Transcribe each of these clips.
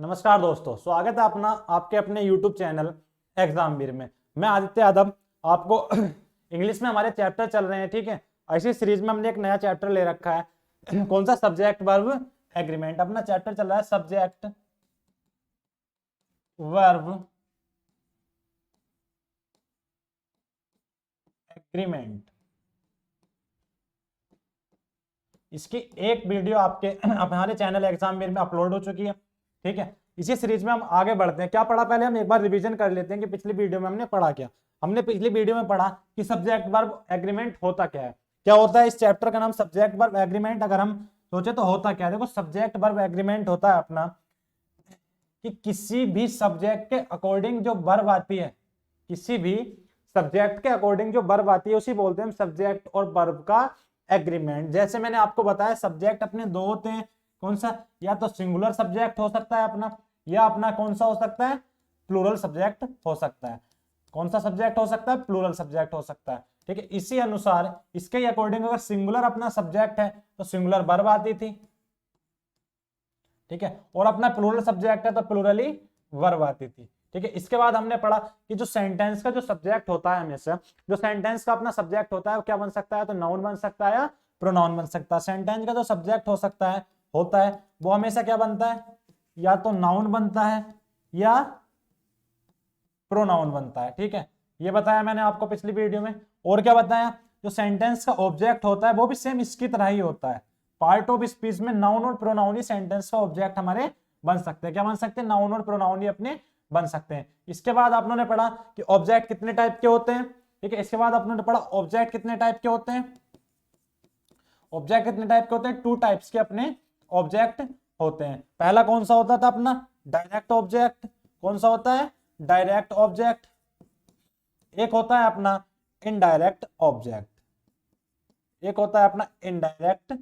नमस्कार दोस्तों, स्वागत है अपना आपके अपने YouTube चैनल एग्जामवीर में। मैं आदित्य यादव आपको इंग्लिश में हमारे चैप्टर चल रहे हैं, ठीक है। ऐसी सीरीज में हमने एक नया चैप्टर ले रखा है कौन सा? Subject verb agreement. अपना चैप्टर चल रहा है सब्जेक्ट वर्ब एग्रीमेंट। इसकी एक वीडियो आपके हमारे चैनल एग्जामवीर में अपलोड हो चुकी है, ठीक है। इसी सीरीज में हम आगे बढ़ते हैं। क्या पढ़ा पहले हम एक बार रिवीजन कर लेते हैं कि पिछली वीडियो में हमने पढ़ा क्या। हमने पिछली वीडियो में पढ़ा कि सब्जेक्ट वर्ब एग्रीमेंट होता क्या है। क्या होता है? इस चैप्टर का नाम सब्जेक्ट वर्ब एग्रीमेंट। अगर हम सोचे तो होता क्या है, देखो सब्जेक्ट वर्ब एग्रीमेंट होता है अपना कि किसी भी सब्जेक्ट के अकॉर्डिंग जो वर्ब आती है, किसी भी सब्जेक्ट के अकॉर्डिंग जो वर्ब आती है उसी बोलते हैं हम सब्जेक्ट और वर्ब का एग्रीमेंट। जैसे मैंने आपको बताया सब्जेक्ट अपने दो होते हैं। कौन सा? या तो सिंगुलर सब्जेक्ट हो सकता है अपना, या अपना कौन सा हो सकता है? प्लूरल सब्जेक्ट हो सकता है। कौन सा सब्जेक्ट हो सकता है? प्लूरल सब्जेक्ट हो सकता है, ठीक है। इसी अनुसार इसके अकॉर्डिंग अगर सिंगुलर अपना सब्जेक्ट है तो सिंगुलर वर्ब आती थी, ठीक है। और अपना प्लूरल सब्जेक्ट है तो प्लूरली वर्ब आती थी, ठीक है। इसके बाद हमने पढ़ा कि जो सेंटेंस का जो सब्जेक्ट होता है, हमेशा जो सेंटेंस का अपना सब्जेक्ट होता है वो क्या बन सकता है? तो नाउन बन सकता है या प्रोनाउन बन सकता है। सेंटेंस का जो सब्जेक्ट हो सकता है होता है वो हमेशा क्या बनता है? या तो नाउन बनता है या प्रोनाउन बनता है, ठीक है। ये बताया मैंने आपको पिछली वीडियो में। और क्या बताया? जो सेंटेंस का ऑब्जेक्ट होता है वो भी सेम इसकी तरह ही होता है। पार्ट ऑफ स्पीच में नाउन और प्रोनाउन ही सेंटेंस का ऑब्जेक्ट हमारे बन सकते हैं। क्या बन सकते हैं? नाउन और प्रोनाउन ही अपने बन सकते हैं। इसके बाद आप लोगों ने पढ़ा कि ऑब्जेक्ट कितने टाइप के होते हैं, ठीक है। इसके बाद आप लोगों ने पढ़ा ऑब्जेक्ट कितने टाइप के होते हैं। ऑब्जेक्ट कितने टाइप के होते हैं? टू टाइप्स के अपने ऑब्जेक्ट होते हैं। पहला कौन सा होता था अपना? Direct object. कौन सा होता है? Direct object. एक होता है अपना इनडायरेक्ट ऑब्जेक्ट। एक होता है अपना इनडायरेक्ट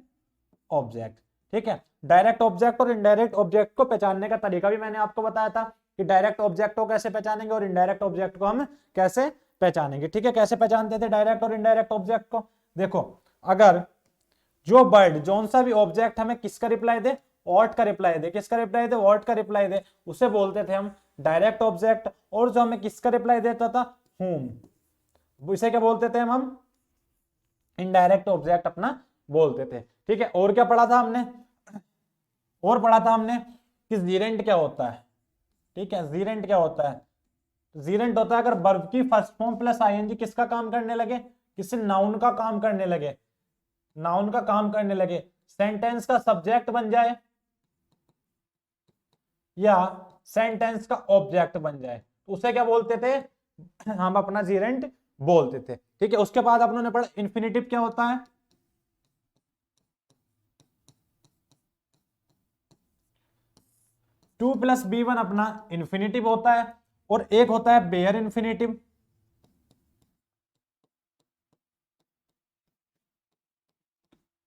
ऑब्जेक्ट, ठीक है। डायरेक्ट ऑब्जेक्ट और इनडायरेक्ट ऑब्जेक्ट को पहचानने का तरीका भी मैंने आपको बताया था कि डायरेक्ट ऑब्जेक्ट को कैसे पहचानेंगे और इनडायरेक्ट ऑब्जेक्ट को हम कैसे पहचानेंगे, ठीक है। कैसे पहचानते थे डायरेक्ट और इनडायरेक्ट ऑब्जेक्ट को? देखो, अगर जो वर्ड जौन सा भी ऑब्जेक्ट हमें किसका रिप्लाई दे? ऑट का रिप्लाई दे। किसका रिप्लाई दे? ऑट का रिप्लाई दे, उसे बोलते थे हम डायरेक्ट ऑब्जेक्ट। और जो हमें किसका रिप्लाई देता था? हुम, इसे क्या बोलते थे हम? इनडायरेक्ट ऑब्जेक्ट अपना बोलते थे, ठीक है। और क्या पढ़ा था हमने? और पढ़ा था हमने कि जीरेंट क्या होता है, ठीक है। जीरेंट क्या होता है? जीरेंट होता है अगर वर्ब की फर्स्ट फॉर्म प्लस आईएनजी किसका काम करने लगे? किसी नाउन का काम करने लगे। नाउन का काम करने लगे, सेंटेंस का सब्जेक्ट बन जाए या सेंटेंस का ऑब्जेक्ट बन जाए, तो उसे क्या बोलते थे? हम अपना जीरेंट बोलते थे, ठीक है। उसके बाद अपनों ने पढ़ा इन्फिनिटिव क्या होता है। टू प्लस बी वन अपना इन्फिनिटिव होता है। और एक होता है बेयर इन्फिनिटिव।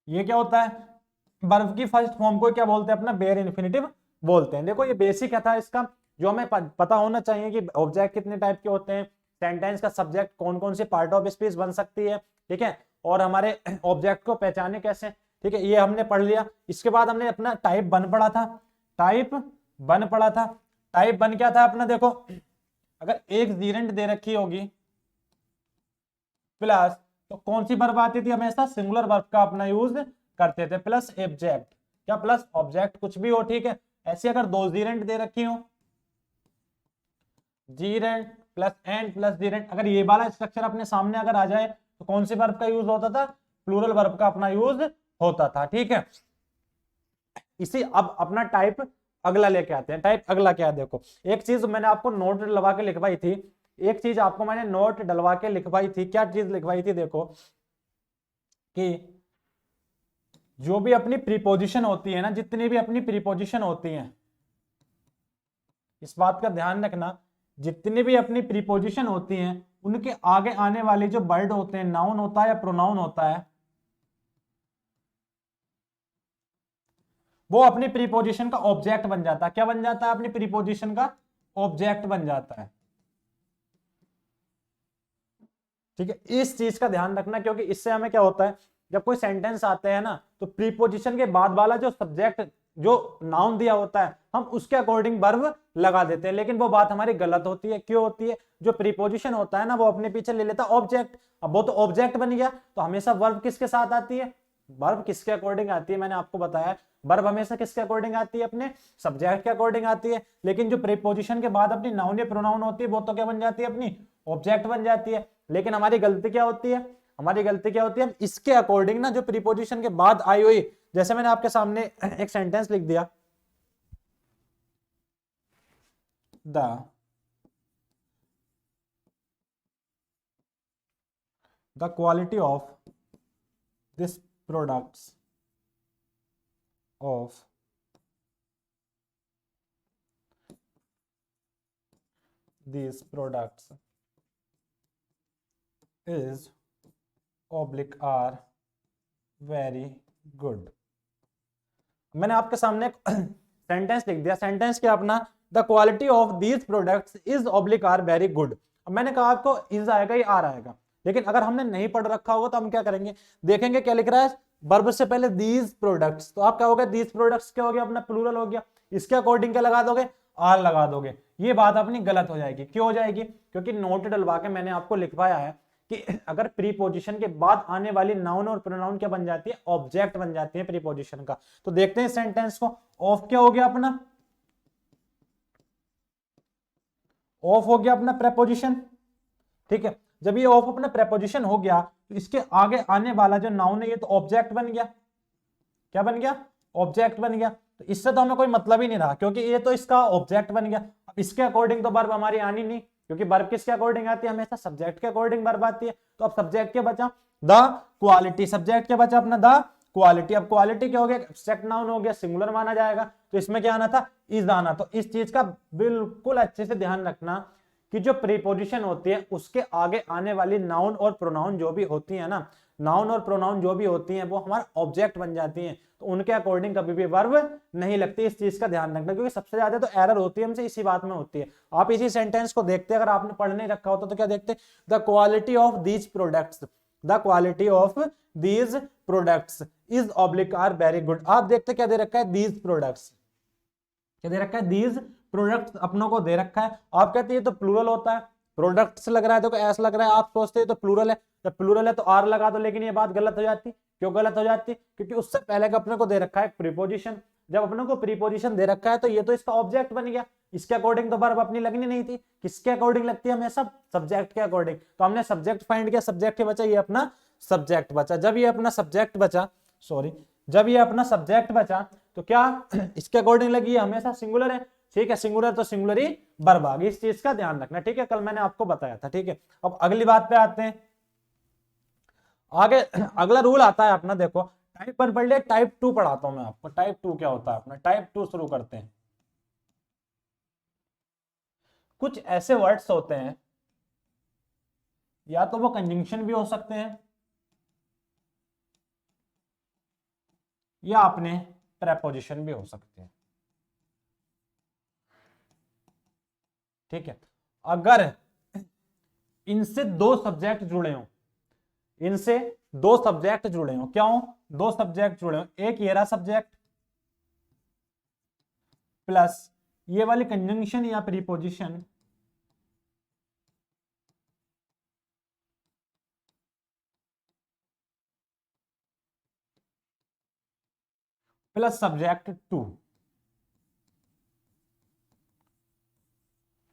ये क्या होता है? वर्ब की फर्स्ट फॉर्म को क्या बोलते हैं? अपना बेयर इन्फिनिटिव बोलते हैं। देखो ये बेसिक है था इसका, जो हमें पता होना चाहिए कि ऑब्जेक्ट कितने टाइप के होते हैं, सेंटेंस का सब्जेक्ट कौन कौन सी पार्ट ऑफ स्पीच बन सकती है, ठीक है। और हमारे ऑब्जेक्ट को पहचाने कैसे, ठीक है। ये हमने पढ़ लिया। इसके बाद हमने अपना टाइप वन पढ़ा था। टाइप वन पढ़ा था। टाइप वन क्या था अपना? देखो, अगर एक जीरेंट दे रखी होगी प्लस, तो कौन सी वर्ब आती थी? हमेशा सिंगुलर वर्ब का अपना यूज करते थे। प्लस ऑब्जेक्ट, क्या? प्लस ऑब्जेक्ट कुछ भी हो, ठीक है। ऐसे अगर दो जीरेंट दे रखी हो, जीरेंट प्लस एंड प्लस जीरेंट, अगर ये वाला स्ट्रक्चर अपने सामने अगर आ जाए तो कौन सी वर्ब का यूज होता था? प्लूरल वर्ब का अपना यूज होता था, ठीक है। इसी अब अपना टाइप अगला लेके आते हैं। टाइप अगला क्या है? देखो, एक चीज मैंने आपको नोट डलवा के लिखवाई थी। एक चीज आपको मैंने नोट डलवा के लिखवाई थी। क्या चीज लिखवाई थी? देखो कि जो भी अपनी प्रीपोजिशन होती है ना, जितनी भी अपनी प्रीपोजिशन होती हैं, इस बात का ध्यान रखना, जितनी भी अपनी प्रीपोजिशन होती हैं उनके आगे आने वाले जो वर्ड होते हैं, नाउन होता है या प्रोनाउन होता है, वो अपनी प्रीपोजिशन का ऑब्जेक्ट बन जाता है। क्या बन जाता है? अपनी प्रीपोजिशन का ऑब्जेक्ट बन जाता है, ठीक है। इस चीज का ध्यान रखना, क्योंकि इससे हमें क्या होता है, जब कोई सेंटेंस आते हैं ना, तो प्रीपोजिशन के बाद वाला जो सब्जेक्ट जो नाउन दिया होता है हम उसके अकॉर्डिंग वर्ब लगा देते हैं, लेकिन वो बात हमारी गलत होती है। क्यों होती है? जो प्रीपोजिशन होता है ना वो अपने पीछे ले लेता है ऑब्जेक्ट। अब वो तो ऑब्जेक्ट बन गया तो हमेशा वर्ब किसके साथ आती है? वर्ब किसके अकॉर्डिंग आती है? मैंने आपको बताया वर्ब हमेशा किसके अकॉर्डिंग आती है? अपने सब्जेक्ट के अकॉर्डिंग आती है। लेकिन जो प्रीपोजिशन के बाद अपनी नाउन या प्रोनाउन होती है वो तो क्या बन जाती है? अपनी ऑब्जेक्ट बन जाती है। लेकिन हमारी गलती क्या होती है? हमारी गलती क्या होती है? हम इसके अकॉर्डिंग ना जो प्रीपोजिशन के बाद आई हुई, जैसे मैंने आपके सामने एक सेंटेंस लिख दिया, the quality of this products of these products is oblique are very good। मैंने आपके सामने सेंटेंस लिख दिया। सेंटेंस क्या अपना? The quality of these products is oblique are very good. अब मैंने कहा आपको इज आएगा या आर आएगा, लेकिन अगर हमने नहीं पढ़ रखा होगा तो हम क्या करेंगे? देखेंगे क्या लिख रहा है, वर्ब से पहले दीज प्रोडक्ट्स, तो आप क्या हो गया? दीज प्रोडक्ट्स क्या हो गया? अपना प्लूरल हो गया। इसके अकॉर्डिंग क्या लगा दोगे? आर लगा दोगे। ये बात अपनी गलत हो जाएगी। क्यों हो जाएगी? क्योंकि नोट डलवा के मैंने आपको लिखवाया है कि अगर प्रीपोजिशन के बाद आने वाली नाउन और प्रोनाउन क्या बन जाती है? ऑब्जेक्ट बन जाती है प्रीपोजिशन का। तो देखते हैं सेंटेंस को। ऑफ क्या हो गया अपना? ऑफ हो गया अपना प्रेपोजिशन। ठीक है, जब ये ऑफ अपना प्रेपोजिशन हो गया तो इसके आगे आने वाला जो नाउन है ये तो ऑब्जेक्ट बन गया। क्या बन गया? ऑब्जेक्ट बन गया। तो इससे तो हमें कोई मतलब ही नहीं रहा क्योंकि ये तो इसका ऑब्जेक्ट बन गया। अब इसके अकॉर्डिंग तो वर्ब हमारी आनी नहीं, क्योंकि वर्ब किसके अकॉर्डिंग आती है? हमेशा सब्जेक्ट के अकॉर्डिंग वर्ब आती है। तो अब सब्जेक्ट के बचा द क्वालिटी, सब्जेक्ट के बचा अपना द क्वालिटी। अब क्वालिटी क्या हो गया? एब्स्ट्रैक्ट नाउन हो गया, सिंगुलर माना जाएगा। तो इसमें क्या आना था? इज आना। तो इस चीज का बिल्कुल अच्छे से ध्यान रखना कि जो प्रीपोजिशन होती है उसके आगे आने वाली नाउन और प्रोनाउन जो भी होती है ना, नाउन और प्रोनाउन जो भी होती हैं वो हमारा ऑब्जेक्ट बन जाती हैं। तो उनके अकॉर्डिंग कभी भी वर्ब नहीं लगती। इस चीज का ध्यान रखना, क्योंकि सबसे ज्यादा तो एरर होती है हमसे इसी बात में होती है। आप इसी सेंटेंस को देखते, अगर आपने पढ़ नहीं रखा होता तो क्या देखते? The quality of these products, the quality of these products is oblique are very good. आप देखते क्या दे रखा है? These products. क्या दे रखा है? दीज प्रोडक्ट्स अपनों को दे रखा है। आप कहते हैं ये तो प्लूरल होता है, प्रोडक्ट्स लग रहा है तो ऐसा लग रहा है, आप सोचते हैं तो प्लूरल है। जब प्लूरल है तो आर लगा दो, लेकिन ये बात गलत हो जाती। क्यों गलत हो जाती? क्योंकि उससे पहले का अपने को दे रखा है प्रीपोजिशन। जब अपने को प्रीपोजिशन दे रखा है तो ये तो इसका ऑब्जेक्ट बन गया। इसके अकॉर्डिंग तो वर्ब अपनी लगनी नहीं थी। किसके अकॉर्डिंग लगती है? हमेशा सब्जेक्ट के अकॉर्डिंग। तो हमने सब्जेक्ट फाइंड किया, सब्जेक्ट के बचा, ये अपना सब्जेक्ट बचा। जब ये अपना सब्जेक्ट बचा, सॉरी, जब ये अपना सब्जेक्ट बचा तो क्या इसके अकॉर्डिंग लगी? हमेशा सिंगुलर है। ठीक है, सिंगुलर तो सिंगुलर ही वर्ब आ गई। इस चीज का ध्यान रखना। ठीक है, कल मैंने आपको बताया था। ठीक है, अब अगली बात पे आते हैं। आगे अगला रूल आता है अपना, देखो टाइप 1 पढ़ लिया, टाइप 2 पढ़ाता हूं मैं आपको। टाइप 2 क्या होता है अपना? टाइप 2 शुरू करते हैं। कुछ ऐसे वर्ड्स होते हैं, या तो वो कंजंक्शन भी हो सकते हैं या अपने प्रेपोजिशन भी हो सकते हैं। ठीक है, अगर इनसे दो सब्जेक्ट जुड़े हो, इनसे दो सब्जेक्ट जुड़े हो, क्या हो? दो सब्जेक्ट जुड़े हो, एक ये रहा सब्जेक्ट प्लस ये वाली कंजंक्शन या प्रीपोजिशन प्लस सब्जेक्ट 2।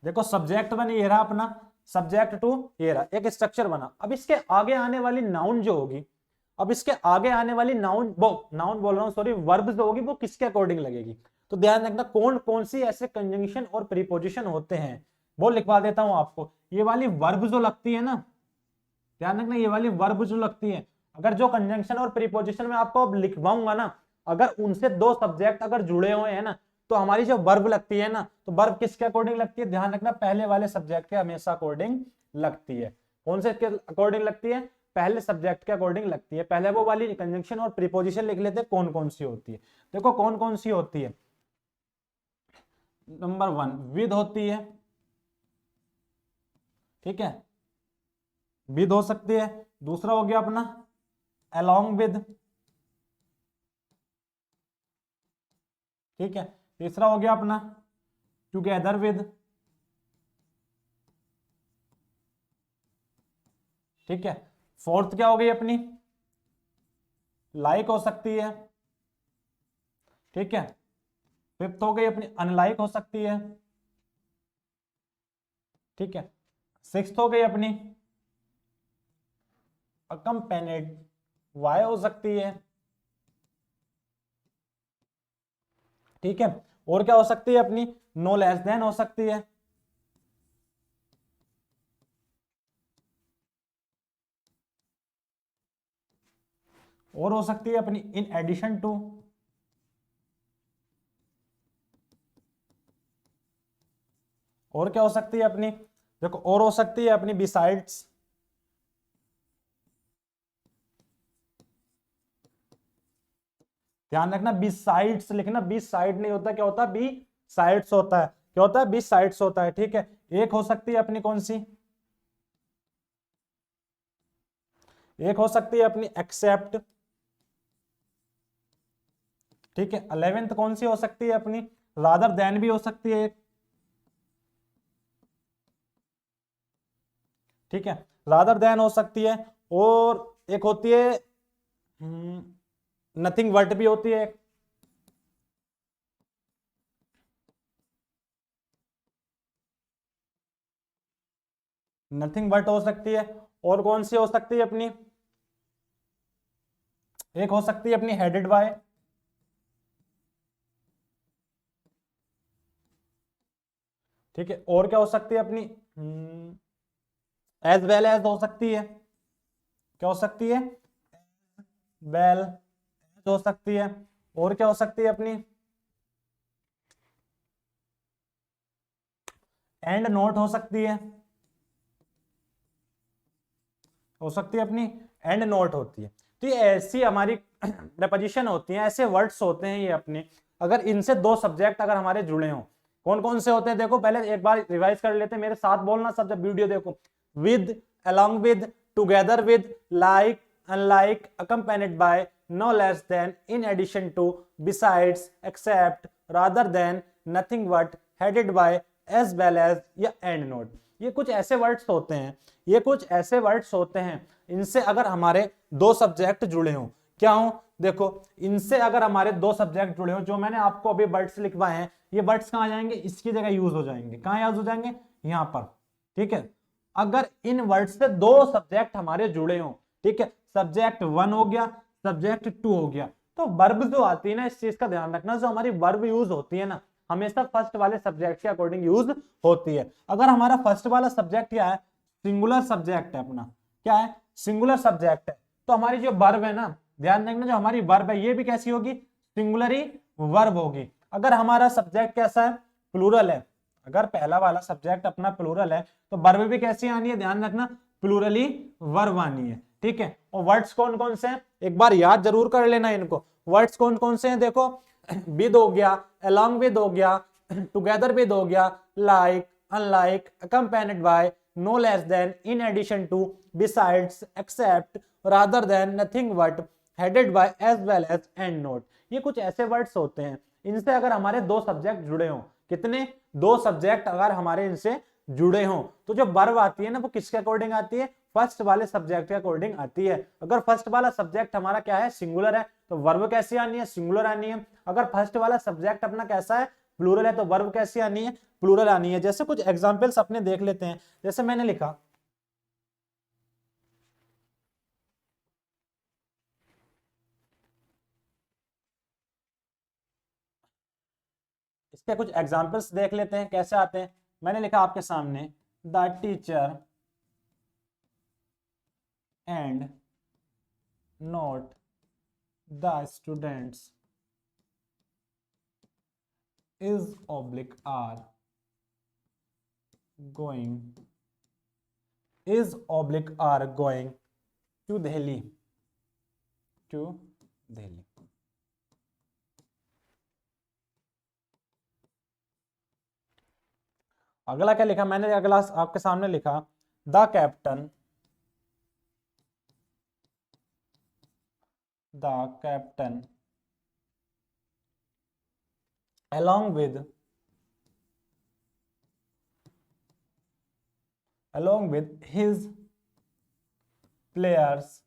देखो सब्जेक्ट वन ये रहा अपना, सब्जेक्ट 2 ये रहा, एक स्ट्रक्चर बना। अब इसके आगे आने वाली नाउन जो होगी, अब इसके आगे आने वाली नाउन, वो नाउन बोल रहा हूं सॉरी, वर्ब जो होगी वो किसके अकॉर्डिंग लगेगी? तो ध्यान रखना कौन कौन सी ऐसे कंजंक्शन और प्रीपोजिशन होते हैं, वो लिखवा देता हूं आपको। ये वाली वर्ब जो लगती है ना, ध्यान रखना, ये वाली वर्ब जो लगती है, अगर जो कंजंक्शन और प्रीपोजिशन में आपको अब लिखवाऊंगा ना, अगर उनसे दो सब्जेक्ट अगर जुड़े हुए हैं ना, तो हमारी जो वर्ब लगती है ना, तो वर्ब किसके अकॉर्डिंग लगती है? ध्यान रखना, पहले वाले सब्जेक्ट के हमेशा अकॉर्डिंग लगती है। कौन से के अकॉर्डिंग लगती है? पहले सब्जेक्ट के अकॉर्डिंग लगती है। पहले वो वाली कंजंक्शन और प्रीपोजिशन लिख लेते हैं कौन कौन सी होती है। देखो कौन कौन सी होती है। नंबर 1 विद होती है, ठीक है, विद हो सकती है। दूसरा हो गया अपना along with, ठीक है, तीसरा हो गया अपना टुगेदर विद, ठीक है। फोर्थ क्या हो गई अपनी, लाइक हो सकती है, ठीक है। फिफ्थ हो गई अपनी अनलाइक हो सकती है, ठीक है। सिक्स्थ हो गई अपनी अकम्पेनिड वाई हो सकती है, ठीक है। और क्या हो सकती है अपनी, नो लेस देन हो सकती है, और हो सकती है अपनी इन एडिशन टू, और क्या हो सकती है अपनी, देखो और हो सकती है अपनी बिसाइड्स, ध्यान रखना बिसाइड्स लिखना, बी साइड नहीं होता, क्या होता है बी साइड्स होता है, क्या होता है बी साइड्स होता है, ठीक है। एक हो सकती है अपनी कौन सी, एक हो सकती है अपनी एक्सेप्ट, ठीक है। 11th कौन सी हो सकती है अपनी, रादर देन भी हो सकती है एक, ठीक है, रादर देन हो सकती है। और एक होती है नथिंग बट भी होती है, नथिंग बट हो सकती है। और कौन सी हो सकती है अपनी, एक हो सकती है अपनी हेडेड बाय, ठीक है। और क्या हो सकती है अपनी, एज वेल एज हो सकती है, क्या हो सकती है, वेल एज हो सकती है। और क्या हो सकती है अपनी, एंड नोट हो सकती है, हो सकती है अपनी एंड नोट होती है। तो ये ऐसी हमारी प्रपोजिशन होती हैं, ऐसे वर्ड्स होते हैं ये अपने, अगर इनसे दो सब्जेक्ट अगर हमारे जुड़े हों, कौन कौन से होते हैं देखो, पहले एक बार रिवाइज कर लेते हैं, मेरे साथ बोलना सब जब वीडियो देखो। With, along with, together with, like, unlike, accompanied by, no less than, in addition to, besides, except, rather than, nothing but, headed by, as well as या एंड नोट। ये कुछ ऐसे वर्ड्स होते हैं, ये कुछ ऐसे वर्ड्स होते हैं, इनसे अगर हमारे दो सब्जेक्ट जुड़े हों, क्या हो देखो, इनसे अगर हमारे दो सब्जेक्ट जुड़े हो, जो मैंने आपको अभी वर्ड्स लिखवाए हैं, ये वर्ड्स कहां जाएंगे, इसकी जगह यूज हो जाएंगे, कहां यूज हो जाएंगे, यहां पर, ठीक है। अगर इन वर्ड्स से दो सब्जेक्ट हमारे जुड़े हो, ठीक है, सब्जेक्ट 1 हो गया, सब्जेक्ट 2 हो गया, तो वर्ब जो आती है ना, इस चीज का ध्यान रखना, जो हमारी वर्ब यूज होती है ना, हमेशा फर्स्ट वाले सब्जेक्ट के अकॉर्डिंग यूज होती है। अगर हमारा फर्स्ट वाला सब्जेक्ट क्या है, सिंगुलर सब्जेक्ट है अपना, क्या है, सिंगुलर सब्जेक्ट है, तो हमारी जो वर्ब है ना, ध्यान रखना, जो हमारी वर्ब है ये भी कैसी होगी, सिंगुलर ही वर्ब होगी। अगर हमारा सब्जेक्ट कैसा है, प्लूरल है, अगर पहला वाला सब्जेक्ट अपना प्लूरल है, तो वर्ब भी कैसी आनी है, ध्यान रखना, प्लूरली वर्ब आनी है, ठीक है। और वर्ड्स कौन कौन से हैं, एक बार याद जरूर कर लेना इनको, वर्ड्स कौन कौन से हैं देखो, विद हो गया, along with हो गया, टुगेदर विद हो गया, like, unlike, accompanied by, no less than, in addition to, besides, except, rather than, nothing but, headed by, as well as, and not। ये कुछ ऐसे वर्ड्स होते हैं, इनसे अगर हमारे दो सब्जेक्ट जुड़े हों, कितने, दो सब्जेक्ट अगर हमारे इनसे जुड़े हों, तो जो वर्ब आती है ना, वो किसके अकॉर्डिंग आती है, फर्स्ट वाले सब्जेक्ट के अकॉर्डिंग आती है। अगर फर्स्ट वाला सब्जेक्ट हमारा क्या है, सिंगुलर है, तो वर्ब कैसी आनी है, सिंगुलर आनी है। अगर फर्स्ट वाला सब्जेक्ट अपना कैसा है, प्लूरल है, तो वर्ब कैसी आनी है, प्लूरल आनी है। जैसे कुछ एग्जांपल्स अपने देख लेते हैं, जैसे मैंने लिखा, इसके कुछ एग्जांपल्स देख लेते हैं कैसे आते हैं। मैंने लिखा आपके सामने, the teacher and not the students is oblique are going is oblique are going to Delhi to Delhi। अगला क्या लिखा मैंने, अगला आपके सामने लिखा, the captain the captain along with his players,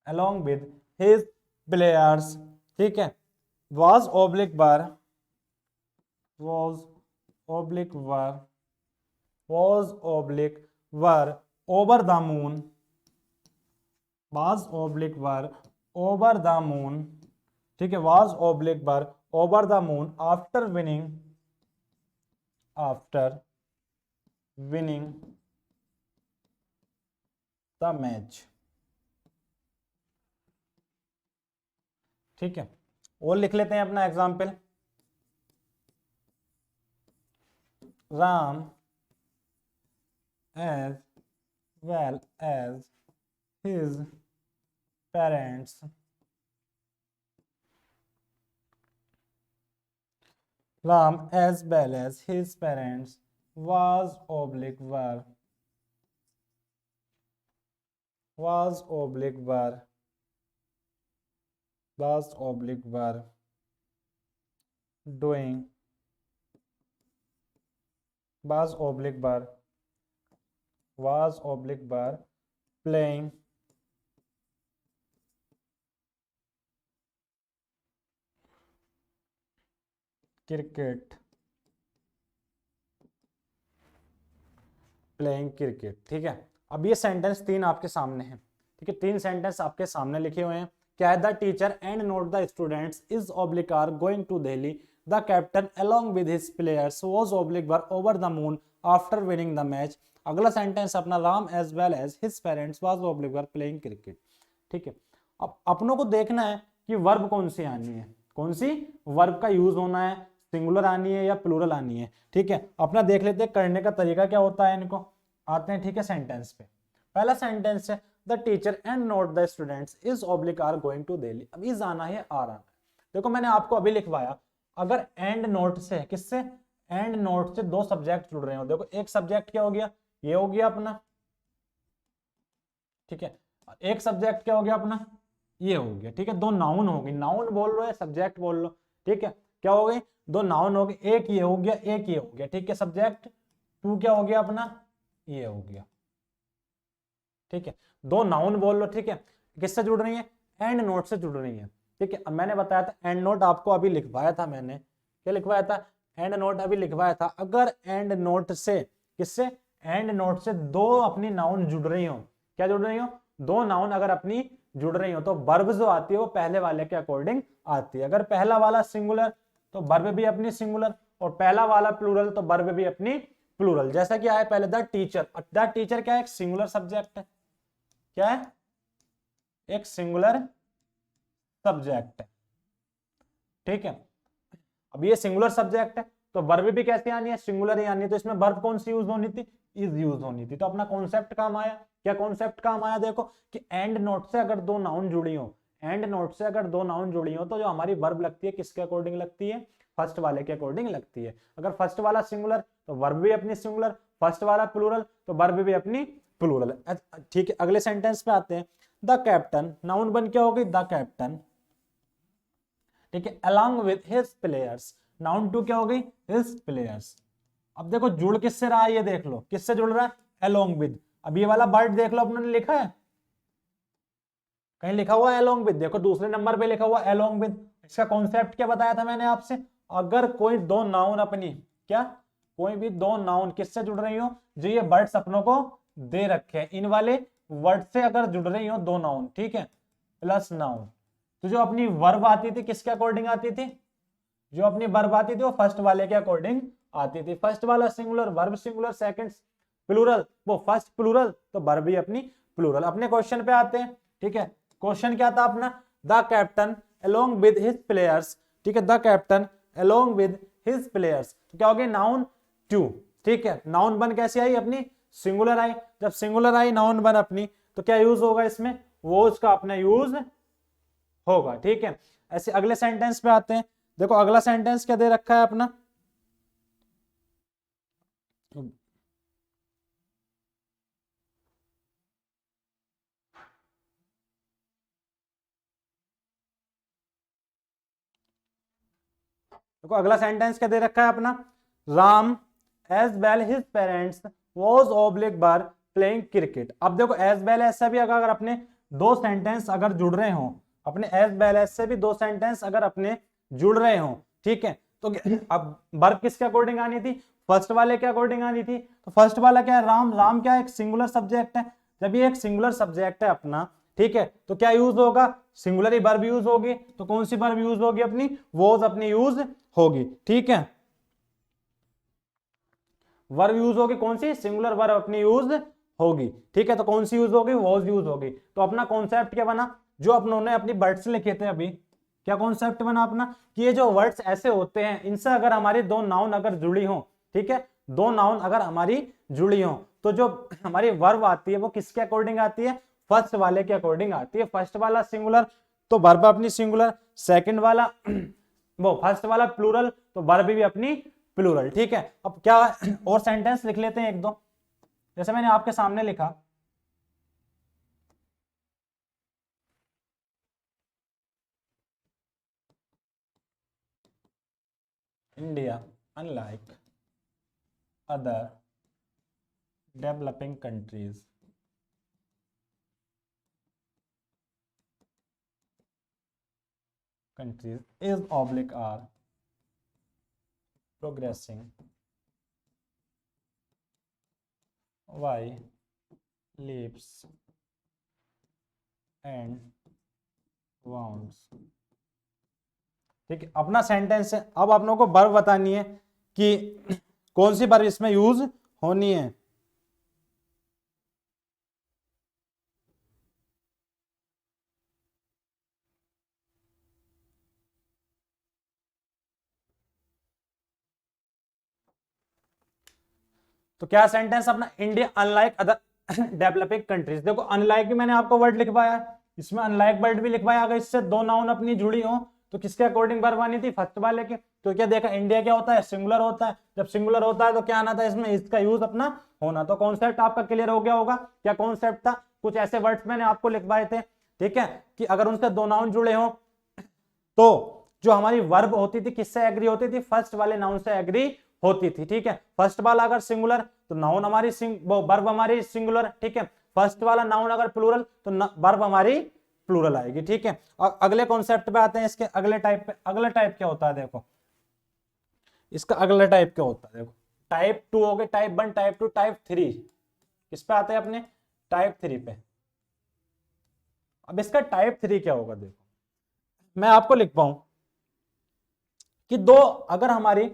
along with his players, ठीक है, was oblique bar, was oblique bar, was oblique were over the moon, was oblique were over the moon, ठीक है, was oblique were over the moon after winning the match, ठीक है। और लिख लेते हैं अपना example, Ram as well as his parents Ram as well as his parents was oblique were doing playing cricket, ठीक है। अब ये सेंटेंस तीन आपके सामने हैं, ठीक है, तीन सेंटेंस आपके सामने लिखे हुए हैं। क्या है? The teacher and not the students is oblique are going to Delhi, the captain along with his players was oblique were over the moon after winning the match. अगला सेंटेंस अपना, Ram as well as his parents was oblique were playing cricket, ठीक है। अब अपनों को देखना है कि वर्ब कौन सी आनी है, कौन सी वर्ब का यूज होना है, सिंगुलर आनी है या प्लूरल आनी है, ठीक है। अपना देख लेते हैं करने का तरीका क्या होता है इनको, आते हैं, ठीक है, सेंटेंस पे। पहला सेंटेंस है the teacher and not the students is oblique are going to Delhi. अब इज आना है, आर आना है। देखो मैंने आपको अभी लिखवाया, अगर एंड नोट से, किससे, एंड नोट से दो सब्जेक्ट जुड़ रहे हो, देखो एक सब्जेक्ट क्या हो गया, ये हो गया अपना, ठीक है, एक सब्जेक्ट क्या हो गया अपना, ये हो गया, ठीक है। दो नाउन हो गई, नाउन बोल लो या सब्जेक्ट बोल लो, ठीक है, क्या हो गई, दो नाउन हो गए, एक ये हो गया, एक ये हो गया, ठीक है। सब्जेक्ट टू क्या हो गया अपना, ये हो गया, ठीक है। दो नाउन बोल लो, ठीक है, किससे जुड़ रही है, एंड नोट से जुड़ रही है, ठीक है। अब मैंने बताया था एंड नोट आपको अभी लिखवाया था, मैंने क्या लिखवाया था, एंड नोट अभी लिखवाया था। अगर एंड नोट से, किससे, एंड नोट से दो अपनी नाउन जुड़ रही हो, क्या जुड़ रही हो, दो नाउन अगर अपनी जुड़ रही हो, तो वर्ब जो आती है वो पहले वाले के अकॉर्डिंग आती है। अगर पहला वाला सिंगुलर तो वर्ब भी अपनी सिंगुलर, और पहला वाला प्लूरल तो वर्ब भी अपनी प्लूरल। जैसा कि आया पहले द टीचर, द टीचर क्या है, एक सिंगुलर सब्जेक्ट है, क्या है, एक सिंगुलर सब्जेक्ट है, ठीक है। अब ये सिंगुलर सब्जेक्ट है तो वर्ब भी कैसे आनी है, सिंगुलर ही आनी है, तो इसमें वर्ब कौन सी यूज होनी थी, इज यूज होनी थी। तो अपना कॉन्सेप्ट काम आया, क्या कॉन्सेप्ट काम आया, देखो कि एंड नोट से अगर दो नाउन जुड़ी हो, एंड नोट से अगर दो नाउन जुड़ी हो, तो जो हमारी वर्ब लगती है किसके अकॉर्डिंग लगती है, फर्स्ट वाले के अकॉर्डिंग लगती है। अगर फर्स्ट वाला सिंगुलर तो वर्ब भी अपनी सिंगुलर, फर्स्ट वाला प्लूरल तो वर्ब भी अपनी प्लूरल, ठीक है। अगले सेंटेंस पे आते हैं, द कैप्टन, नाउन बन क्या हो गई, द कैप्टन, ठीक है, along with his players, noun two क्या हो गई, his players। अब देखो जुड़ किससे रहा है, ये देख लो किससे जुड़ रहा है, along with। अब ये वाला वर्ड देख लो, अपने लिखा है कहीं, लिखा हुआ है along with, देखो दूसरे नंबर पे लिखा हुआ along with। इसका कॉन्सेप्ट क्या बताया था मैंने आपसे, अगर कोई दो नाउन अपनी, क्या, कोई भी दो नाउन किससे जुड़ रही हो, जो ये वर्ड्स अपनों को दे रखे हैं, इन वाले वर्ड से अगर जुड़ रही हो दो नाउन, ठीक है, प्लस नाउन, तो जो अपनी वर्ब आती थी किसके अकॉर्डिंग आती थी, जो अपनी वर्ब आती थी वो फर्स्ट वाले के अकॉर्डिंग आती थी। फर्स्ट वाला singular, verb singular, second plural, वो फर्स्ट प्लूरल तो वर्ब भी अपनी प्लूरल। अपने क्वेश्चन पे आते हैं, ठीक है। क्वेश्चन क्या था अपना, the captain along with his players, ठीक है, the captain along with his players, तो क्या हो गया, नाउन टू, ठीक है। नाउन बन कैसे आई अपनी, सिंगुलर आई, जब सिंगुलर आई नाउन बन अपनी, तो क्या यूज होगा इसमें, वो उसका अपना यूज होगा, ठीक है। ऐसे अगले सेंटेंस पे आते हैं, देखो अगला सेंटेंस क्या दे रखा है अपना, देखो अगला सेंटेंस क्या दे रखा है अपना, Ram as well his parents was oblique were playing cricket. अब देखो एज वेल एज से भी अगर अपने दो सेंटेंस अगर जुड़ रहे हो, अपने एज वेल एज से भी दो सेंटेंस अगर अपने जुड़ रहे हो, ठीक है, तो अब वर्ब किसके अकॉर्डिंग आनी थी, फर्स्ट वाले के अकॉर्डिंग आनी थी। तो फर्स्ट वाला क्या है, राम। राम क्या है, एक सिंगुलर सब्जेक्ट है। जब ये एक सिंगुलर सब्जेक्ट है अपना, ठीक है, तो क्या यूज होगा, सिंगुलर ही वर्ब यूज होगी। तो कौन सी वर्ब यूज होगी अपनी, वॉज अपनी यूज होगी, ठीक है, वर्ब यूज होगी कौन सी, सिंगुलर वर्ब अपनी यूज होगी, ठीक है। तो कौन सी यूज होगी, वॉज यूज होगी। तो अपना कॉन्सेप्ट क्या बना, जो अपनों अपनी वर्ड्स लिखे थे अभी, क्या कॉन्सेप्ट बना अपना, कि ये जो वर्ड्स ऐसे होते हैं, इनसे अगर हमारी दो नाउन अगर जुड़ी हो, ठीक है, दो नाउन अगर हमारी जुड़ी हो, तो जो हमारी वर्ब आती है वो किसके अकॉर्डिंग आती है, फर्स्ट वाले के अकॉर्डिंग आती है। फर्स्ट वाला सिंगुलर तो वर्ब अपनी सिंगुलर, सेकंड वाला वो फर्स्ट वाला प्लूरल तो वर्ब भी अपनी प्लूरल, ठीक है। अब क्या और सेंटेंस लिख लेते हैं एक दो, जैसे मैंने आपके सामने लिखा, India unlike other developing countries is oblique are progressing by leaps and bounds, ठीक है। अपना सेंटेंस है, अब आप लोगों को वर्ब बतानी है कि कौन सी वर्ब इसमें यूज होनी है। तो क्या सेंटेंस अपना, India unlike other developing countries. देखो अनलाइक भी मैंने आपको वर्ड लिखवाया है, इसमें अनलाइक वर्ड भी लिखवाया। अगर इससे दो नाउन अपनी जुड़ी हो तो किसके अकॉर्डिंग वर्ब आनी थी, फर्स्ट वाले के। तो क्या देखा, इंडिया क्या होता है, सिंगुलर होता है। जब सिंगुलर होता है तो क्या आना था इसमें, इसका यूज अपना होना। तो कॉन्सेप्ट आपका क्लियर हो गया होगा। क्या कॉन्सेप्ट था, कुछ ऐसे वर्ड्स मैंने आपको लिखवाए थे, ठीक है, कि अगर उनसे दो नाउन जुड़े हो तो जो हमारी वर्ब होती थी किससे एग्री होती थी, फर्स्ट वाले नाउन से एग्री होती थी, ठीक है। फर्स्ट वाला अगर सिंगुलर तो नाउन हमारी वर्ब हमारी सिंगुलर, ठीक है। फर्स्ट वाला नाउन अगर प्लूरल तो वर्ब हमारी प्लूरल आएगी, ठीक है। और अगले कॉन्सेप्ट पे आते हैं, इसके अगले टाइप पे। अगला टाइप क्या होता है, देखो इसका अगला टाइप क्या होता है, देखो टाइप 2 हो गए, टाइप 1, टाइप 2, टाइप 3 किस पे आते हैं अपने, टाइप 3 पे। अब इसका टाइप 3 क्या होगा, देखो मैं आपको लिख पाऊं कि दो अगर हमारी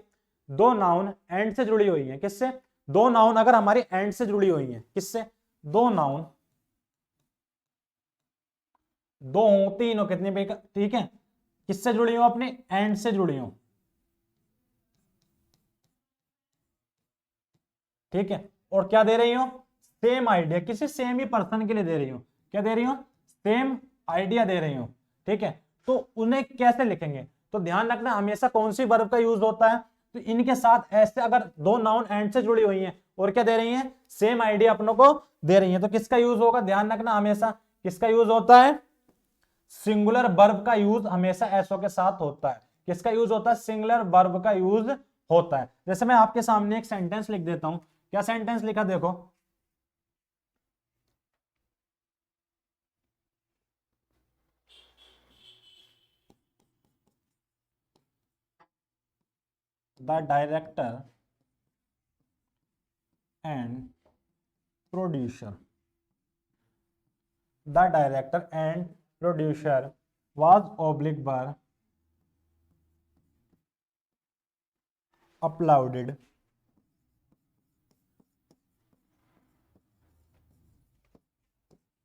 दो नाउन एंड से जुड़ी हुई हैं, किससे, दो नाउन अगर हमारी एंड से जुड़ी हुई हैं, किससे, दो नाउन, दो हो तीन हो कितनी भी, ठीक है, किससे जुड़ी हो, अपने एंड से जुड़ी हो, ठीक है। और क्या दे रही हो, सेम आइडिया, किसी सेम ही पर्सन के लिए दे रही हो, क्या दे रही हो, सेम आइडिया दे रही हो, ठीक है। तो उन्हें कैसे लिखेंगे, तो ध्यान रखना हमेशा कौन सी वर्ब का यूज होता है, तो इनके साथ ऐसे अगर दो नाउन एंड से जुड़ी हुई हैं और क्या दे रही हैं, सेम आइडिया अपनों को दे रही हैं, तो किसका यूज होगा, ध्यान रखना हमेशा किसका यूज होता है, सिंगुलर वर्ब का यूज हमेशा एसओ के साथ होता है। किसका यूज होता है, सिंगुलर वर्ब का यूज होता है। जैसे मैं आपके सामने एक सेंटेंस लिख देता हूं, क्या सेंटेंस लिखा, देखो the director and producer, the director and producer was oblique bar applauded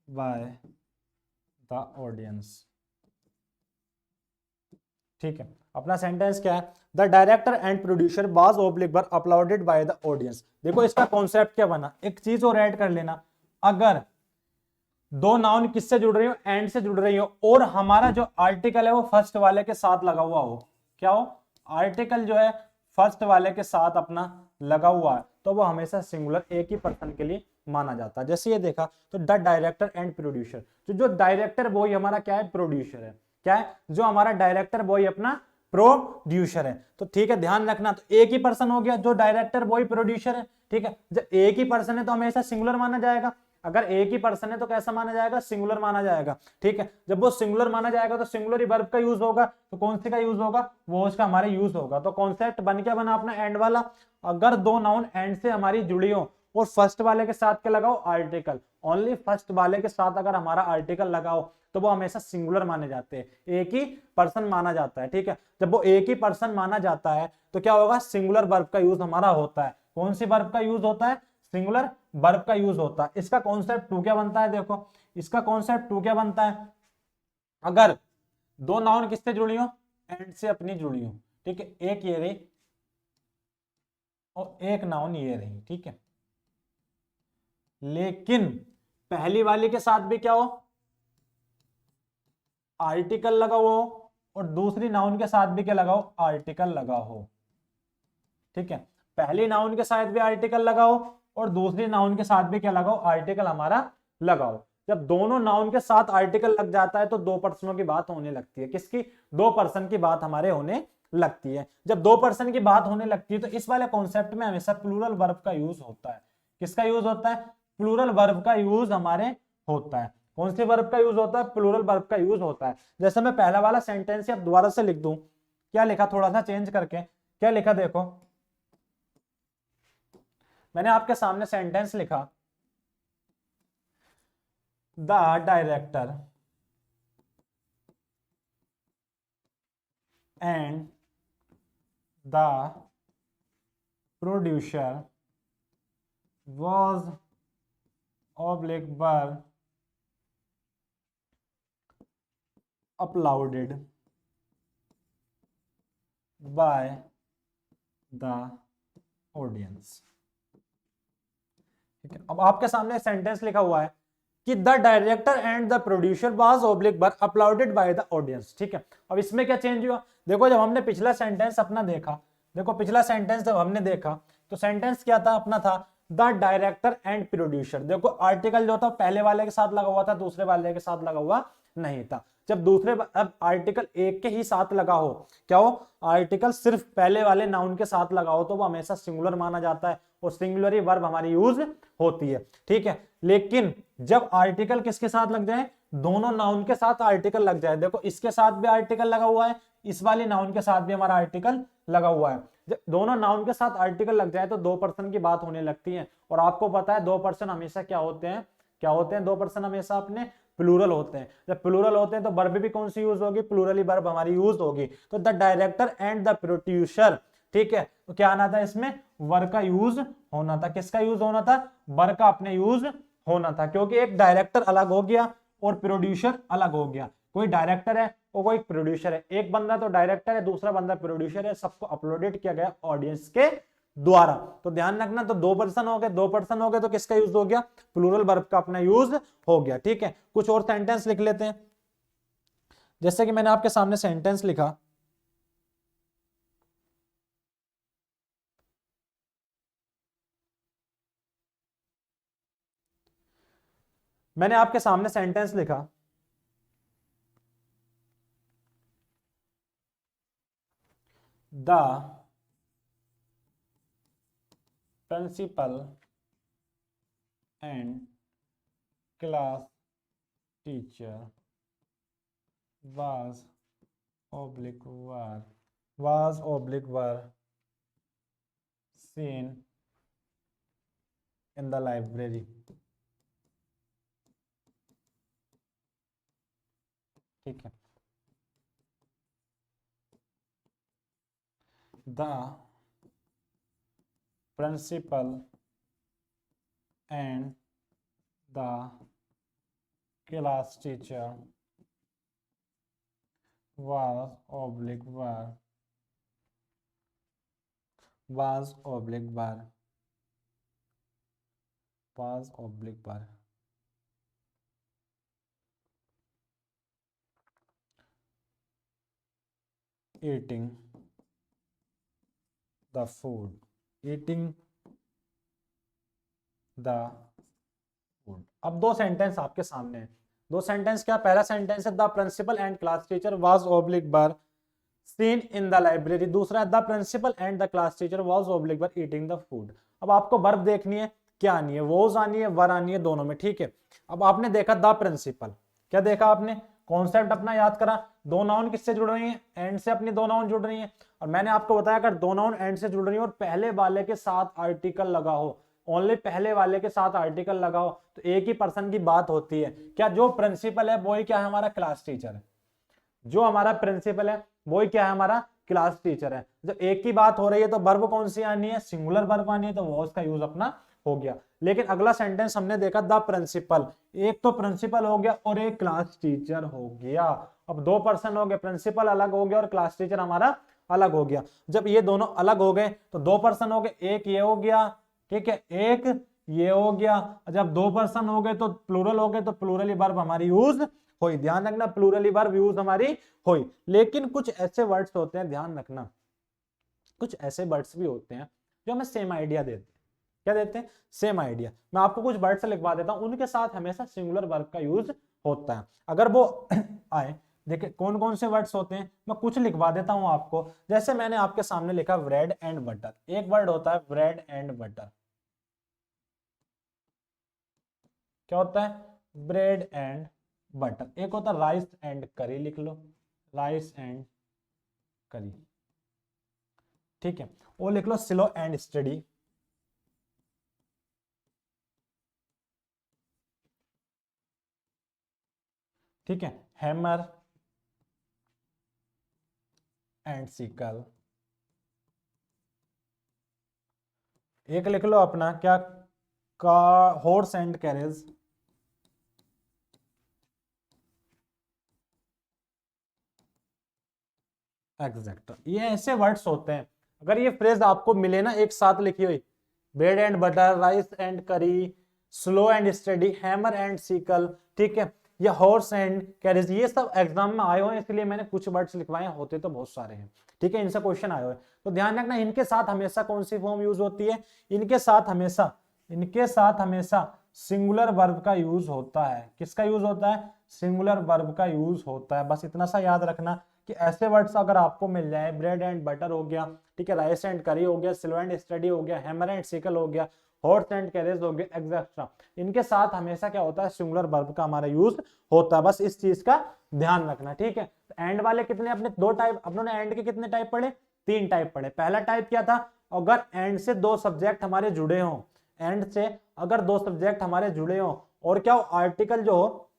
by the audience, ठीक है। अपना सेंटेंस क्या है, the director and producer was oblique were applauded by the audience. देखो इसका कॉन्सेप्ट क्या बना, एक चीज और ऐड कर लेना, अगर दो नाउन किससे जुड़ रही हो, एंड से जुड़ रही हो, और हमारा जो आर्टिकल है वो फर्स्ट वाले के साथ लगा हुआ हो, क्या हो, आर्टिकल जो है फर्स्ट वाले के साथ अपना लगा हुआ है, तो वो हमेशा सिंगुलर एक ही पर्सन के लिए माना जाता है। जैसे ये देखा तो द डायरेक्टर एंड प्रोड्यूसर, तो जो डायरेक्टर वो ही हमारा क्या है, प्रोड्यूसर है, क्या है, जो हमारा डायरेक्टर वो ही अपना प्रोड्यूसर है। तो ठीक है, ध्यान रखना, तो एक ही पर्सन हो गया, जो डायरेक्टर वही प्रोड्यूसर है। ठीक है, जब एक ही पर्सन है तो हमेशा सिंगुलर माना जाएगा। अगर एक ही पर्सन है तो कैसा माना जाएगा, सिंगुलर माना जाएगा। ठीक है, जब वो सिंगुलर माना जाएगा तो सिंगुलर ही वर्ब का यूज होगा। तो कौन से का यूज होगा, वो उसका हमारे यूज होगा। तो कॉन्सेप्ट बन क्या बना अपना, एंड वाला। अगर दो नाउन एंड से हमारी जुड़ी हो और फर्स्ट वाले के साथ क्या लगाओ, आर्टिकल, ओनली फर्स्ट वाले के साथ अगर हमारा आर्टिकल लगाओ तो वो हमेशा सिंगुलर माने जाते हैं, एक ही पर्सन माना जाता है। ठीक है, जब वो एक ही पर्सन माना जाता है तो क्या होगा, सिंगुलर वर्ब का यूज हमारा होता है। कौन सी वर्ब का यूज होता है, सिंगुलर वर्ब का यूज होता है। इसका कॉन्सेप्ट टू क्या बनता है, देखो इसका कॉन्सेप्ट टू क्या बनता है, अगर दो नाउन किससे जुड़ी हो, एंड से अपनी जुड़ी हो। ठीक है, एक ये रही और एक नाउन ये रही। ठीक है, लेकिन पहली वाली के साथ भी क्या हो, आर्टिकल लगा हो, और दूसरी नाउन के साथ भी क्या लगाओ, आर्टिकल लगा हो। ठीक है, पहली नाउन के साथ भी आर्टिकल लगाओ और दूसरी नाउन के साथ भी क्या लगाओ, आर्टिकल हमारा लगाओ। जब दोनों नाउन के साथ आर्टिकल लग जाता है तो दो पर्सनों की बात होने लगती है। किसकी, दो पर्सन की बात हमारे होने लगती है। जब दो पर्सन की बात होने लगती है तो इस वाले कॉन्सेप्ट में हमेशा प्लूरल वर्ब का यूज होता है। किसका यूज होता है, प्लूरल वर्ब का यूज हमारे होता है। कौन से वर्ब का यूज होता है, प्लूरल वर्ब का यूज होता है। जैसे मैं पहला वाला सेंटेंस अब दोबारा से लिख दूं, क्या लिखा, थोड़ा सा चेंज करके क्या लिखा, देखो मैंने आपके सामने सेंटेंस लिखा, the director and the producer was oblique were uploaded by the audience। ठीक है, अब आपके सामने सेंटेंस लिखा हुआ है कि the director and the producer was oblique were uploaded bye the audience. ठीक है, अब इसमें क्या चेंज हुआ, देखो जब हमने पिछला सेंटेंस अपना देखा, देखो पिछला सेंटेंस जब हमने देखा तो सेंटेंस क्या था अपना, था द डायरेक्टर एंड प्रोड्यूसर। देखो आर्टिकल जो था पहले वाले के साथ लगा हुआ था, दूसरे वाले के साथ लगा हुआ नहीं था। जब दूसरे, अब आर्टिकल एक के ही साथ लगा हो, क्या हो, आर्टिकल सिर्फ पहले वाले नाउन के साथ लगा हो तो वो हमेशा सिंगुलर माना जाता है और सिंगुलर ही वर्ब हमारी यूज होती है। ठीक है, लेकिन जब आर्टिकल किसके साथ लग जाए, दोनों नाउन के साथ आर्टिकल लग जाए, देखो इसके साथ भी आर्टिकल लगा हुआ है, इस वाले नाउन के साथ भी हमारा आर्टिकल लगा हुआ है। जब दोनों नाउन के साथ आर्टिकल लग जाए तो दो पर्सन की बात होने लगती है। और आपको पता है दो पर्सन हमेशा क्या होते हैं, क्या होते हैं, दो पर्सन हमेशा अपने प्लूरल होते हैं। जब प्लूरल होते हैं तो वर्ब भी कौन सी यूज होगी, प्लूरल ही वर्ब हमारी यूज होगी। तो the director and the producer, ठीक है, तो क्या आना था इसमें, वर का यूज होना था। किसका यूज होना था, वर का अपने यूज होना था, क्योंकि एक डायरेक्टर अलग हो गया और प्रोड्यूसर अलग हो गया। कोई डायरेक्टर है और कोई प्रोड्यूसर है, एक बंदा तो डायरेक्टर है, दूसरा बंदा प्रोड्यूसर है, सबको अपलोडेड किया गया ऑडियंस के द्वारा। तो ध्यान रखना, तो दो पर्सन हो गए, दो पर्सन हो गए तो किसका यूज हो गया, प्लूरल वर्ब का अपना यूज हो गया। ठीक है, कुछ और सेंटेंस लिख लेते हैं। जैसे कि मैंने आपके सामने सेंटेंस लिखा, मैंने आपके सामने सेंटेंस लिखा, the principal and class teacher was oblique were seen in the library। ठीक है, the principal and the class teacher was oblique were eating the food। अब दो सेंटेंस आपके सामने हैं। दो सेंटेंस क्या, पहला सेंटेंस है the principal and class teacher was oblique were seen in the library. दूसरा the principal and the class teacher was oblique were eating the food. अब आपको वर्ब देखनी है, क्या आनी है, वोज आनी है, वर आनी है, दोनों में, ठीक है। अब आपने देखा द प्रिंसिपल, क्या देखा आपने, कॉन्सेप्ट अपना याद करा, दो नाउन किससे जुड़ रही हैं, एंड से अपनी दो नाउन जुड़ रही हैं। और मैंने आपको बताया अगर दो नाउन एंड से जुड़ रही है और पहले वाले के साथ आर्टिकल लगा हो, ओनली पहले वाले के साथ आर्टिकल लगा हो, तो एक ही पर्सन की बात होती है। क्या जो प्रिंसिपल है वो ही क्या है, हमारा क्लास टीचर है। जो हमारा प्रिंसिपल है वो ही क्या है, हमारा क्लास टीचर है। जब एक की बात हो रही है तो वर्ब कौन सी आनी है, सिंगुलर वर्ब आनी है, तो वॉज का यूज अपना हो गया। लेकिन अगला सेंटेंस हमने देखा द प्रिंसिपल, एक तो प्रिंसिपल हो गया और एक क्लास टीचर हो गया। अब दो पर्सन हो गए, प्रिंसिपल अलग हो गया और क्लास टीचर हमारा अलग हो गया। जब ये दोनों अलग हो गए तो दो पर्सन हो गए, एक ये हो गया, ठीक है, एक ये हो गया। जब दो पर्सन हो गए तो प्लूरल हो गए, तो प्लूरली वर्ब हमारी यूज हुई। ध्यान रखना, प्लूरली वर्ब यूज हमारी हुई। लेकिन कुछ ऐसे वर्ड्स होते हैं, ध्यान रखना, कुछ ऐसे वर्ड्स भी होते हैं जो हमें सेम आइडिया देते हैं। क्या देते हैं, सेम आइडिया। मैं आपको कुछ वर्ड्स लिखवा देता हूं, उनके साथ हमेशा सिंगुलर वर्ब का यूज होता है। अगर वो आए, देखिए कौन कौन से वर्ड्स होते हैं, मैं कुछ लिखवा देता हूं आपको। जैसे मैंने आपके सामने लिखा ब्रेड एंड बटर, एक वर्ड होता है ब्रेड एंड बटर। क्या होता है, ब्रेड एंड बटर। एक होता है राइस एंड करी, लिख लो राइस एंड करी, ठीक है। वो लिख लो स्लो एंड स्टडी। ठीक है, हैमर एंड सिकल। एक लिख लो अपना क्या, का हॉर्स एंड कैरेज। एग्जैक्ट, ये ऐसे वर्ड्स होते हैं। अगर ये फ्रेज आपको मिले ना एक साथ लिखी हुई, bread and butter, rice and curry, slow and study, hammer and sickle, ठीक है, या हॉर्स एंड कैरेज, ये सब एग्जाम में आए हुए हैं, इसलिए मैंने कुछ वर्ड्स लिखवाए, होते तो बहुत सारे हैं, ठीक है, इनसे क्वेश्चन आए हुए। तो ध्यान रखना, इनके साथ हमेशा कौन सी फॉर्म यूज होती है, इनके साथ हमेशा सिंगुलर वर्ब का यूज होता है। किसका यूज होता है, सिंगुलर वर्ब का यूज होता है। बस इतना सा याद रखना कि ऐसे वर्ड्स अगर आपको मिल जाए, ब्रेड एंड बटर हो गया, ठीक है, राइस एंड करी हो गया, स्लो एंड स्टडी हो गया, हैमर एंड सिकल हो गया, हॉर्स एंड कैरेज हो गया, एक्सेट्रा, इनके साथ हमेशा क्या होता है, सिंगुलर वर्ब का हमारा यूज होता है। बस इस चीज का ध्यान रखना, ठीक है। एंड वाले कितने, अपने दो टाइप, अपने एंड के कितने टाइप पढ़े, तीन टाइप पढ़े। पहला टाइप क्या था, अगर एंड से दो सब्जेक्ट हमारे जुड़े हों, एंड से अगर दो सब्जेक्ट हमारे जुड़े हों, और क्या हो, आर्टिकल जो हो,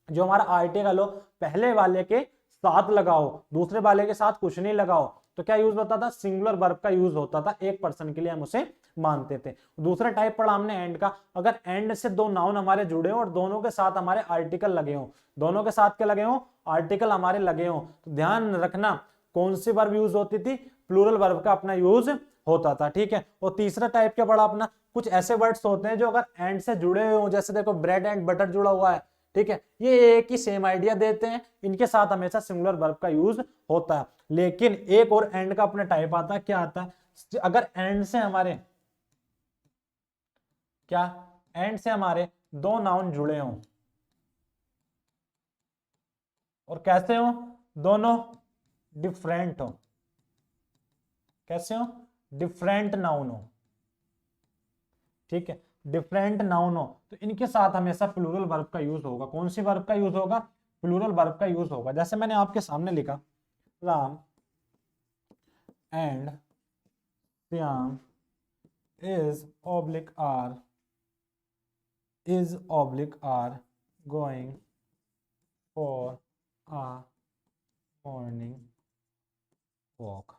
जो हमारा आर्टिकल हो, पहले वाले के साथ लगाओ, दूसरे वाले के साथ कुछ नहीं लगाओ, तो क्या यूज होता था, सिंगुलर वर्ब का यूज होता था, एक पर्सन के लिए हम उसे मानते थे। दूसरा टाइप पढ़ा हमने एंड का, अगर एंड से दो नाउन हमारे जुड़े हो और दोनों के साथ हमारे आर्टिकल लगे हो, दोनों के साथ क्या लगे हो, आर्टिकल हमारे लगे हो, तो ध्यान रखना कौन सी वर्ब यूज होती थी, प्लूरल वर्ब का अपना यूज होता था, ठीक है। और तीसरा टाइप क्या पढ़ा अपना, कुछ ऐसे वर्ड्स होते हैं जो अगर एंड से जुड़े हुए हो, जैसे देखो ब्रेड एंड बटर जुड़ा हुआ है, ठीक है, ये एक ही सेम आइडिया देते हैं, इनके साथ हमेशा सिंगुलर वर्ब का यूज होता है। लेकिन एक और एंड का अपना टाइप आता है, क्या आता है, अगर एंड से हमारे, क्या, एंड से हमारे दो नाउन जुड़े हों, और कैसे हो, दोनों डिफरेंट हो, कैसे हो, डिफरेंट नाउन हो, ठीक है, डिफरेंट नाउन हो, तो इनके साथ हमेशा प्लूरल वर्ब का यूज होगा। कौन सी वर्ब का यूज होगा, प्लूरल वर्ब का यूज होगा। जैसे मैंने आपके सामने लिखा, Ram and Shyam is oblique are going for a morning walk।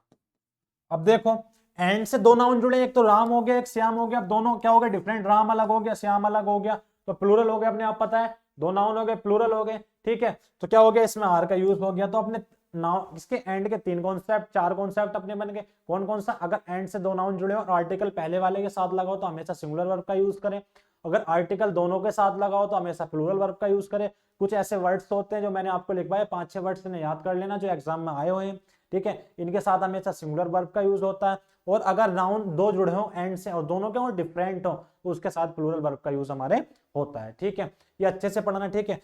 अब देखो एंड से दो नाउन जुड़े, एक तो राम हो गया, एक श्याम हो गया, दोनों क्या हो गए, डिफरेंट, राम अलग हो गया, श्याम अलग हो गया, तो प्लूरल हो गया, अपने आप पता है, दो नाउन हो गए, प्लूरल हो गए, ठीक है। तो क्या हो गया, इसमें आर का यूज हो गया। तो अपने नाउन, इसके एंड के तीन कॉन्सेप्ट, चार कॉन्सेप्ट अपने बन गए। कौन कौन सा, अगर एंड से दो नाउन जुड़े हो और आर्टिकल पहले वाले के साथ लगाओ तो हमेशा सिंगुलर वर्ब का यूज करें, अगर आर्टिकल दोनों के साथ लगाओ तो हमेशा प्लूरल वर्ब का यूज करें। कुछ ऐसे वर्ड्स होते हैं जो मैंने आपको लिखवाए, 5-6 वर्ड्स इन्हें याद कर लेना जो एग्जाम में आए हुए हैं, ठीक है, इनके साथ हमेशा सिंगुलर वर्ब का यूज होता है। और अगर नाउन दो जुड़े हो एंड से और दोनों के हो डिफरेंट हो, तो उसके साथ प्लूरल वर्ब का यूज हमारे होता है, ठीक है। ये अच्छे से पढ़ना, ठीक है।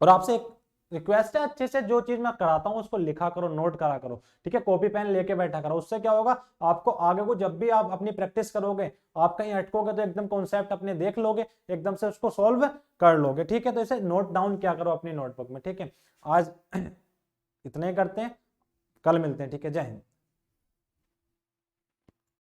और आपसे एक रिक्वेस्ट है अच्छे से जो चीज मैं कराता हूँ उसको लिखा करो, नोट करा करो, ठीक है, कॉपी पेन लेके बैठा करो। उससे क्या होगा, आपको आगे को जब भी आप अपनी प्रैक्टिस करोगे, आप कहीं अटकोगे तो एकदम कॉन्सेप्ट अपने देख लोगे, एकदम से उसको सॉल्व कर लोगे, ठीक है। तो इसे नोट डाउन क्या करो अपनी नोटबुक में, ठीक है। आज इतने ही करते हैं, कल मिलते हैं, ठीक है। जय हिंद।